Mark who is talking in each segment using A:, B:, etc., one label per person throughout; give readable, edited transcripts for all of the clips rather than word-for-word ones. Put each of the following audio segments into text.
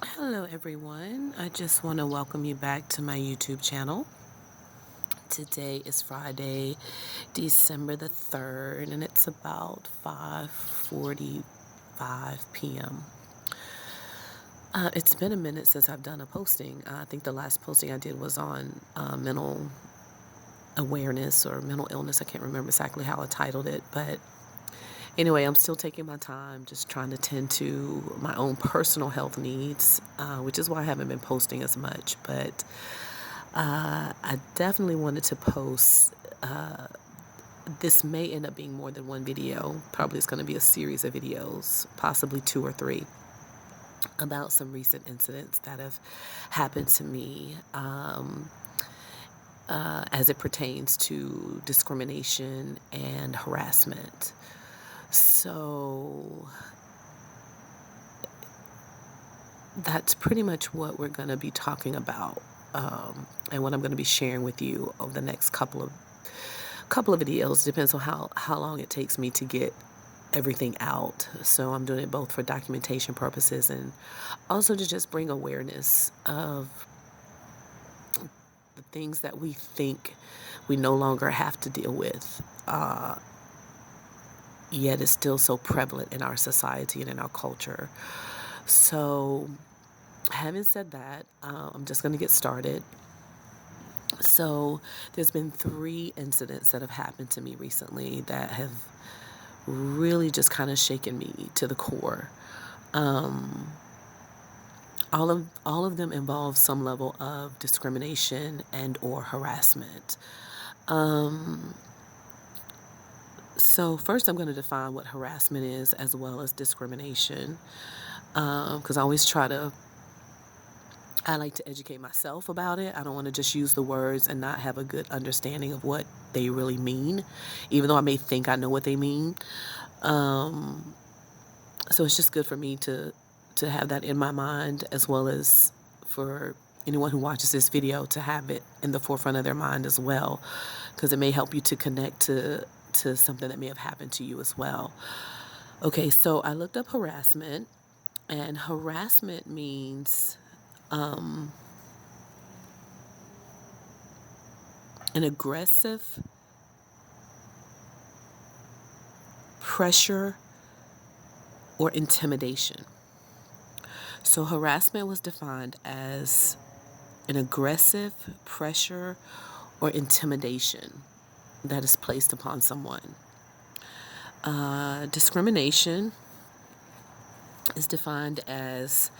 A: Hello, everyone. I just want to welcome you back to my YouTube channel. Today is Friday, December the 3rd, and it's about 5:45 p.m. It's been a minute since I've done a posting. I think the last posting I did was on mental awareness or mental illness. I can't remember exactly how I titled it, but anyway, I'm still taking my time, just trying to tend to my own personal health needs, which is why I haven't been posting as much. But I definitely wanted to post. This may end up being more than one video. Probably it's going to be a series of videos, possibly two or three, about some recent incidents that have happened to me as it pertains to discrimination and harassment. So that's pretty much what we're going to be talking about, and what I'm going to be sharing with you over the next couple of videos. Depends on how long it takes me to get everything out. So I'm doing it both for documentation purposes and also to just bring awareness of the things that we think we no longer have to deal with, yet it's still so prevalent in our society and in our culture. So having said that, I'm just going to get started. So there's been three incidents that have happened to me recently that have really just kind of shaken me to the core. All of them involve some level of discrimination and or harassment. So first I'm going to define what harassment is as well as discrimination, because I like to educate myself about it. I don't want to just use the words and not have a good understanding of what they really mean, even though I may think I know what they mean. So it's just good for me to have that in my mind, as well as for anyone who watches this video to have it in the forefront of their mind as well, because it may help you to connect to something that may have happened to you as well. Okay, so I looked up harassment, and harassment means an aggressive pressure or intimidation. So harassment was defined as an aggressive pressure or intimidation that is placed upon someone. Discrimination is defined as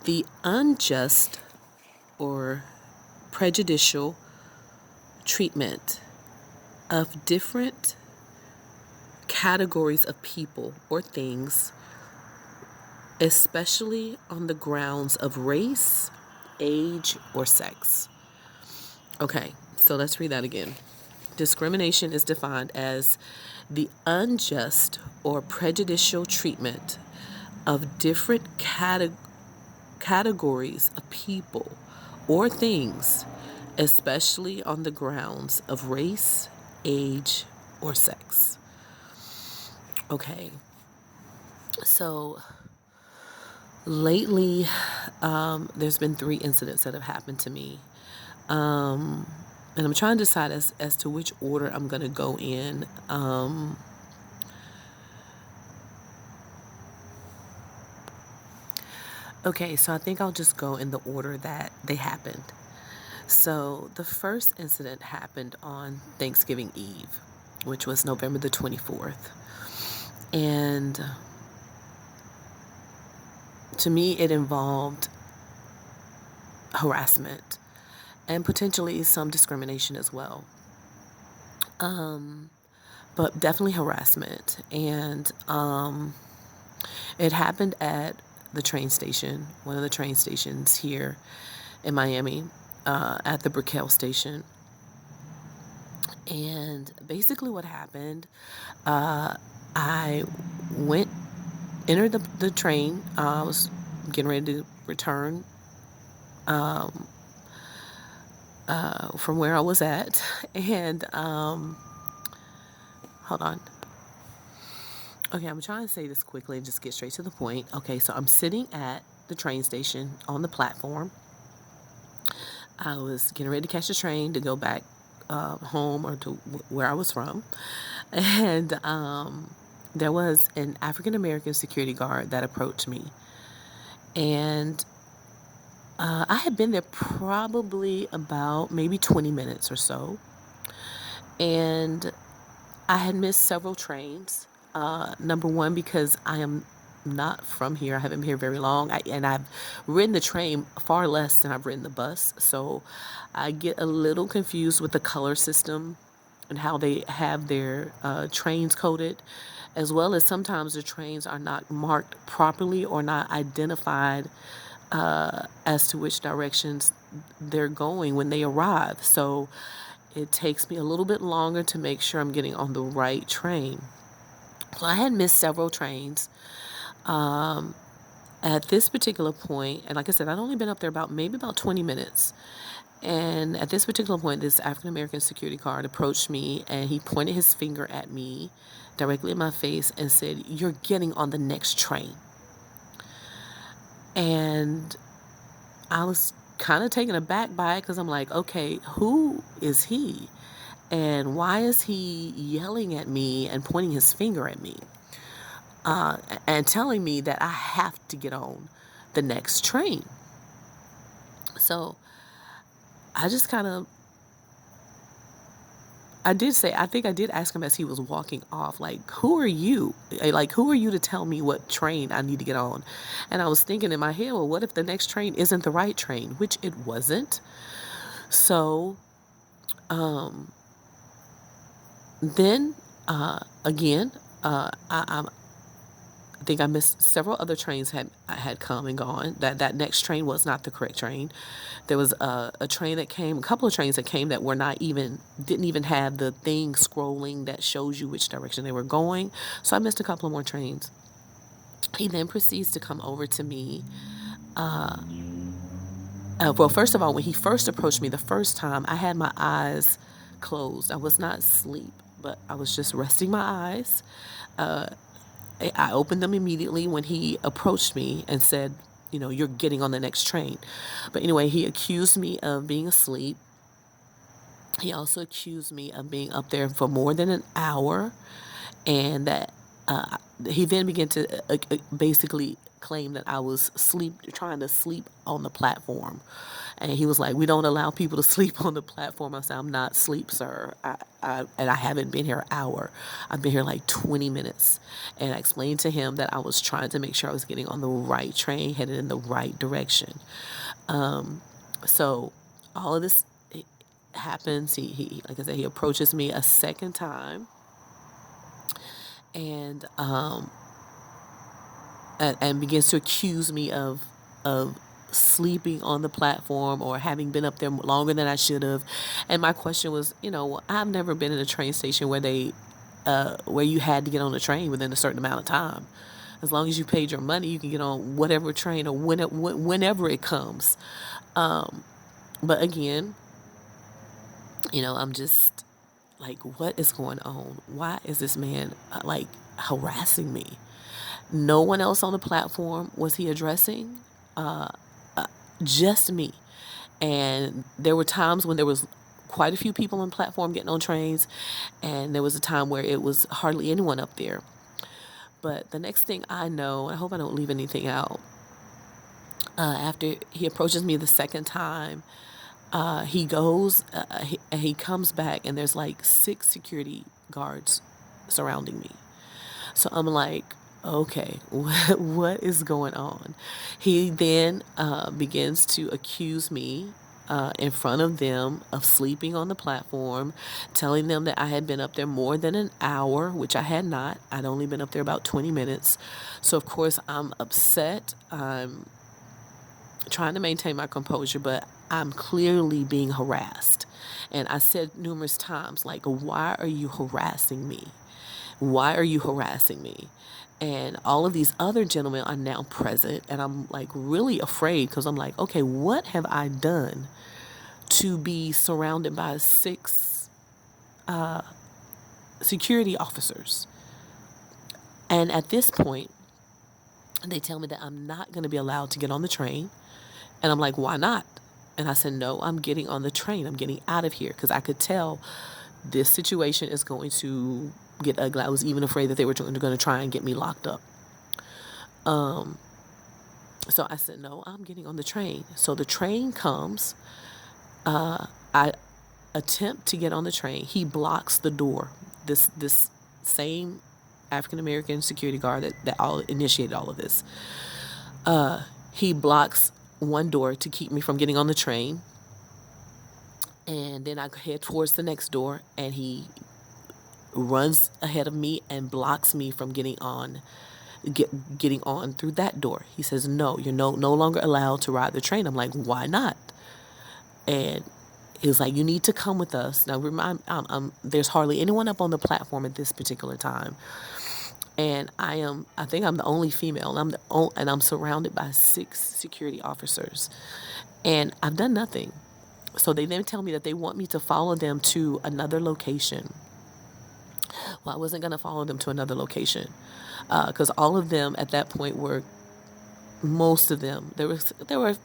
A: the unjust or prejudicial treatment of different categories of people or things, especially on the grounds of race, age, or sex. Okay, so let's read that again. Discrimination is defined as the unjust or prejudicial treatment of different categories of people or things, especially on the grounds of race, age, or sex. Okay, so lately, there's been three incidents that have happened to me. And I'm trying to decide as to which order I'm going to go in. Okay, so I think I'll just go in the order that they happened. So the first incident happened on Thanksgiving Eve, which was November the 24th. And to me, it involved harassment and potentially some discrimination as well. But definitely harassment. And it happened at the train station, one of the train stations here in Miami, at the Brickell station. And basically what happened, I entered the train. I was getting ready to return from where I was at. And hold on. Okay, I'm trying to say this quickly and just get straight to the point. Okay, so I'm sitting at the train station on the platform. I was getting ready to catch the train to go back home or to where I was from. And there was an African American security guard that approached me. And I had been there probably about maybe 20 minutes or so. And I had missed several trains. Number one, because I am not from here. I haven't been here very long. And I've ridden the train far less than I've ridden the bus. So I get a little confused with the color system and how they have their trains coded, as well as sometimes the trains are not marked properly or not identified as to which directions they're going when they arrive. So it takes me a little bit longer to make sure I'm getting on the right train. So I had missed several trains at this particular point, and like I said, I'd only been up there about 20 minutes. And at this particular point, this African American security guard approached me and he pointed his finger at me directly in my face and said, "You're getting on the next train." And I was kind of taken aback by it because I'm like, okay, who is he? And why is he yelling at me and pointing his finger at me and telling me that I have to get on the next train? So I just kind of, I think I did ask him as he was walking off, like, who are you? Like, who are you to tell me what train I need to get on? And I was thinking in my head, well, what if the next train isn't the right train? Which it wasn't. So then again, I think I missed several other trains had come and gone. That next train was not the correct train. There was a train that came, a couple of trains that came that were didn't even have the thing scrolling that shows you which direction they were going. So I missed a couple of more trains. He then proceeds to come over to me. Well, first of all, when he first approached me the first time, I had my eyes closed. I was not asleep, but I was just resting my eyes. I opened them immediately when he approached me and said, "You're getting on the next train." But anyway, he accused me of being asleep. He also accused me of being up there for more than an hour, and that he then began to basically claim that I was trying to sleep on the platform. And he was like, "We don't allow people to sleep on the platform." I said, "I'm not asleep, sir. And I haven't been here an hour. I've been here like 20 minutes. And I explained to him that I was trying to make sure I was getting on the right train, headed in the right direction. So all of this happens. He, like I said, he approaches me a second time. And and begins to accuse me of sleeping on the platform or having been up there longer than I should have. And my question was, I've never been in a train station where you had to get on the train within a certain amount of time. As long as you paid your money, you can get on whatever train or whenever it comes. But again, I'm just like, what is going on? Why is this man like harassing me? No one else on the platform was he addressing, just me. And there were times when there was quite a few people on the platform getting on trains, and there was a time where it was hardly anyone up there. But the next thing I know, I hope I don't leave anything out, after he approaches me the second time, he comes back, and there's like 6 security guards surrounding me. So I'm like, okay, what is going on? He then begins to accuse me in front of them of sleeping on the platform, telling them that I had been up there more than an hour, which I had not. I'd only been up there about 20 minutes. So, of course, I'm upset. I'm trying to maintain my composure, but I'm clearly being harassed. And I said numerous times, like, why are you harassing me? Why are you harassing me? And all of these other gentlemen are now present, and I'm like really afraid because I'm like, okay, what have I done to be surrounded by 6 security officers? And at this point, They tell me that I'm not going to be allowed to get on the train. And I'm like, why not? And I said, no, I'm getting on the train. I'm getting out of here because I could tell this situation is going to get ugly. I was even afraid that they were going to try and get me locked up. So I said, no, I'm getting on the train. So the train comes. I attempt to get on the train. He blocks the door. This same African American security guard that all initiated all of this. He blocks one door to keep me from getting on the train. And then I head towards the next door, and he runs ahead of me and blocks me from getting on through that door. He says, no, you're no longer allowed to ride the train. I'm like, why not? And he was like, you need to come with us. Now, there's hardly anyone up on the platform at this particular time. And I think I'm the only female. And I'm surrounded by 6 security officers. And I've done nothing. So they then tell me that they want me to follow them to another location. Well, I wasn't going to follow them to another location because all of them at that point were, most of them, there were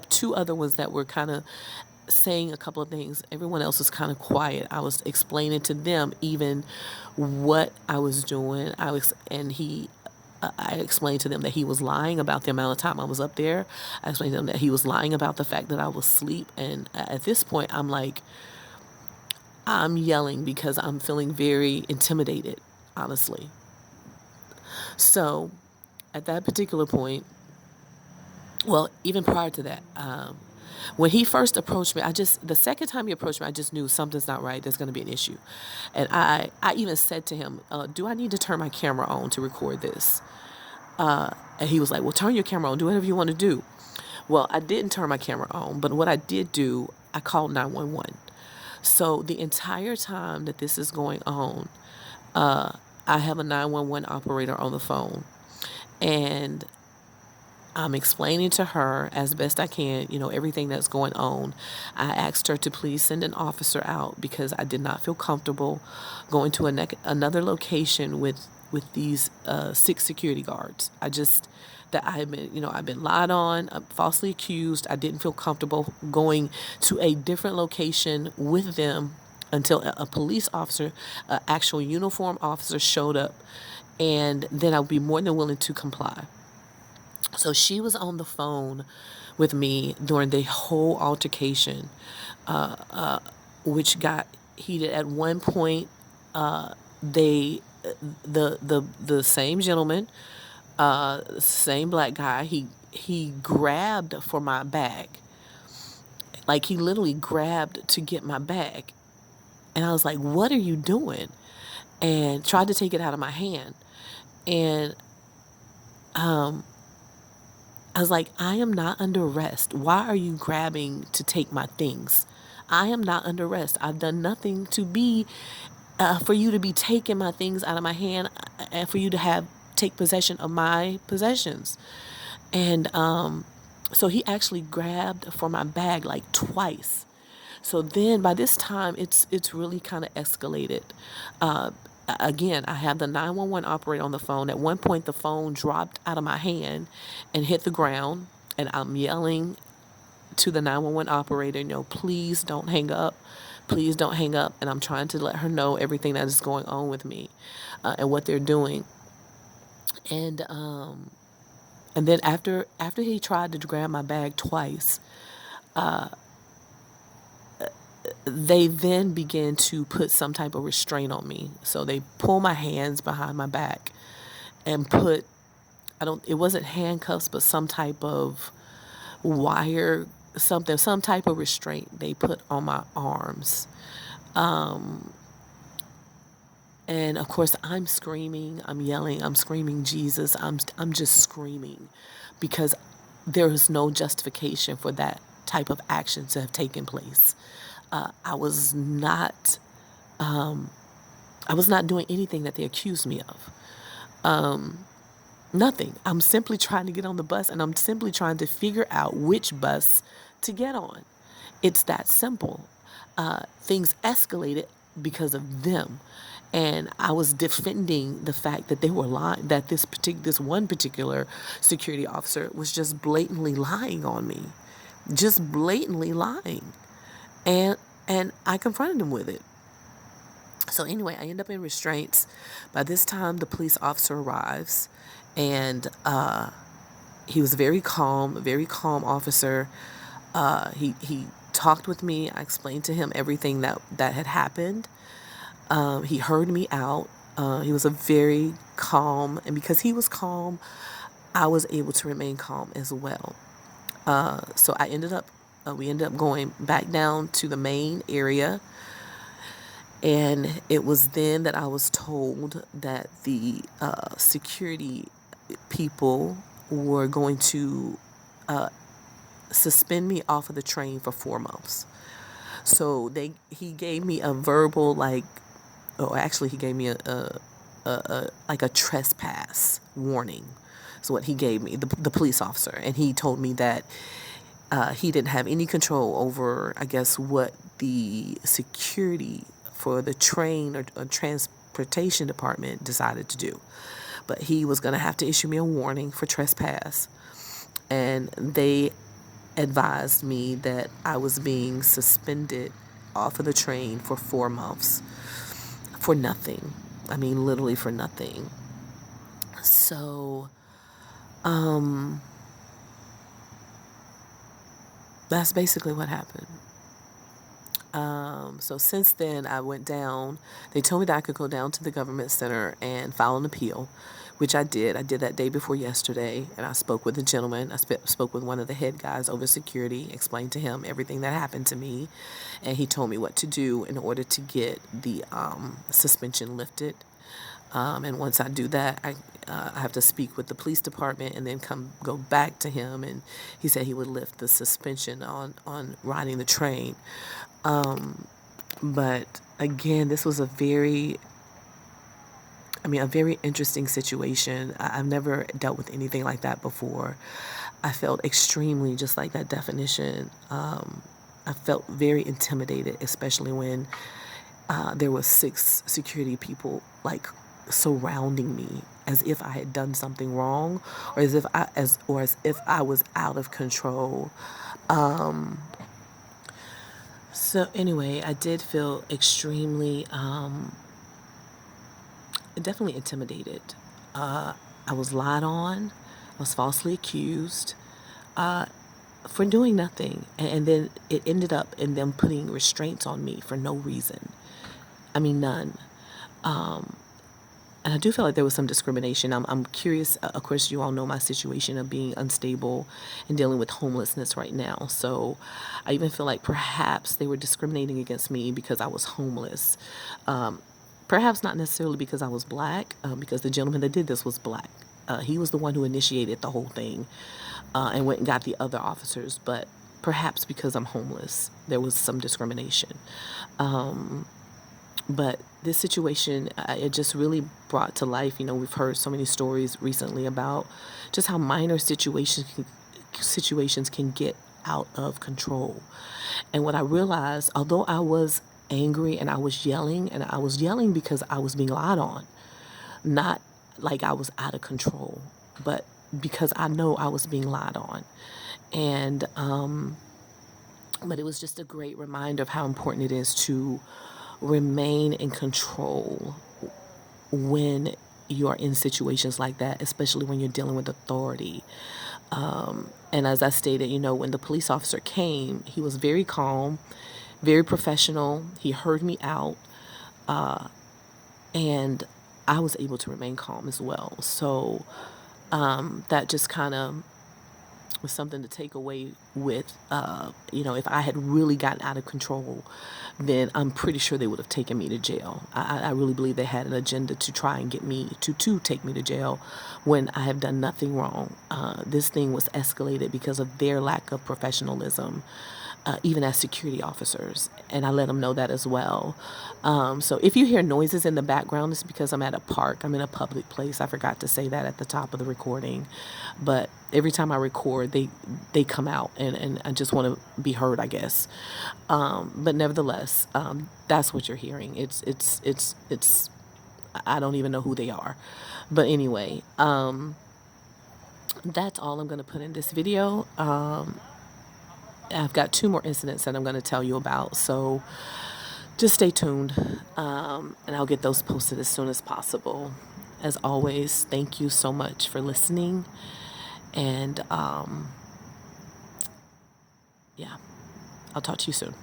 A: 2 other ones that were kind of saying a couple of things. Everyone else was kind of quiet. I was explaining to them even what I was doing. I explained to them that he was lying about the amount of time I was up there. I explained to them that he was lying about the fact that I was asleep. And at this point, I'm yelling because I'm feeling very intimidated, honestly. So at that particular point, well, even prior to that, when he first approached me, the second time he approached me, I just knew something's not right. There's going to be an issue. And I even said to him, do I need to turn my camera on to record this? And he was like, well, turn your camera on. Do whatever you want to do. Well, I didn't turn my camera on, but what I did do, I called 911. So the entire time that this is going on, I have a 911 operator on the phone. And I'm explaining to her as best I can, everything that's going on. I asked her to please send an officer out because I did not feel comfortable going to another location with these 6 security guards. I've been lied on, I'm falsely accused. I didn't feel comfortable going to a different location with them until a police officer, an actual uniform officer showed up, and then I would be more than willing to comply. So she was on the phone with me during the whole altercation, which got heated. At one point, the same gentleman, same black guy, he grabbed for my bag. Like, he literally grabbed to get my bag. And I was like, what are you doing? And tried to take it out of my hand. And I was like, I am not under arrest. Why are you grabbing to take my things? I am not under arrest. I've done nothing to be, for you to be taking my things out of my hand and for you to take possession of my possessions. And so he actually grabbed for my bag like twice. So then by this time, it's really kind of escalated. Again, I had the 911 operator on the phone. At one point, the phone dropped out of my hand and hit the ground. And I'm yelling to the 911 operator, please don't hang up. Please don't hang up. And I'm trying to let her know everything that is going on with me and what they're doing. And then after he tried to grab my bag twice, they then began to put some type of restraint on me. So they pull my hands behind my back and it wasn't handcuffs, but some type of wire, some type of restraint they put on my arms. And of course I'm screaming, I'm yelling, I'm screaming Jesus. I'm just screaming because there is no justification for that type of action to have taken place. I was not doing anything that they accused me of. Nothing. I'm simply trying to get on the bus, and I'm simply trying to figure out which bus to get on. It's that simple. Things escalated because of them. And I was defending the fact that they were lying, that this one particular security officer was just blatantly lying on me, just blatantly lying, and I confronted him with it. So anyway, I end up in restraints. By this time, the police officer arrives, and he was a very calm officer. He talked with me. I explained to him everything that had happened. He heard me out. He was a very calm, and because he was calm, I was able to remain calm as well. So we ended up going back down to the main area, and it was then that I was told that the security people were going to suspend me off of the train for 4 months. So he gave me a verbal, like, oh, actually he gave me like a trespass warning. So what he gave me, the police officer, and he told me that he didn't have any control over, I guess, what the security for the train or transportation department decided to do. But he was going to have to issue me a warning for trespass. And they advised me that I was being suspended off of the train for 4 months for nothing. I mean, literally for nothing. So, that's basically what happened. So since then, I went down. They told me that I could go down to the government center and file an appeal, which I did. I did that day before yesterday, and I spoke with the gentleman. I spoke with one of the head guys over security, explained to him everything that happened to me, and he told me what to do in order to get the suspension lifted. And once I do that, I have to speak with the police department and then go back to him, and he said he would lift the suspension on riding the train. But again, this was a very interesting situation. I've never dealt with anything like that before. I felt extremely, just like that definition. I felt very intimidated, especially when there was 6 security people like surrounding me, as if I had done something wrong, or as if I was out of control. So anyway, I did feel extremely, definitely intimidated. I was lied on. I was falsely accused for doing nothing. And then it ended up in them putting restraints on me for no reason. I mean, none. And I do feel like there was some discrimination. I'm curious. Of course, you all know my situation of being unstable and dealing with homelessness right now. So I even feel like perhaps they were discriminating against me because I was homeless. Perhaps not necessarily because I was black, because the gentleman that did this was black. He was the one who initiated the whole thing and went and got the other officers. But perhaps because I'm homeless, there was some discrimination. But this situation, it just really brought to life, we've heard so many stories recently about just how minor situations can get out of control. And what I realized, although I was angry and I was yelling because I was being lied on, not like I was out of control, but because I know I was being lied on. And, but it was just a great reminder of how important it is to remain in control when you are in situations like that, especially when you're dealing with authority. And as I stated, when the police officer came, he was very calm, very professional. He heard me out, and I was able to remain calm as well. So that just kind of was something to take away with, if I had really gotten out of control, then I'm pretty sure they would have taken me to jail. I really believe they had an agenda to try and get me to take me to jail when I have done nothing wrong. This thing was escalated because of their lack of professionalism, even as security officers. And I let them know that as well. So if you hear noises in the background, it's because I'm at a park. I'm in a public place. I forgot to say that at the top of the recording. But every time I record, they come out, and I just want to be heard, I guess. But nevertheless, that's what you're hearing. It's I don't even know who they are. But anyway, that's all I'm going to put in this video. I've got 2 more incidents that I'm going to tell you about, so just stay tuned, and I'll get those posted as soon as possible. As always, thank you so much for listening, and yeah, I'll talk to you soon.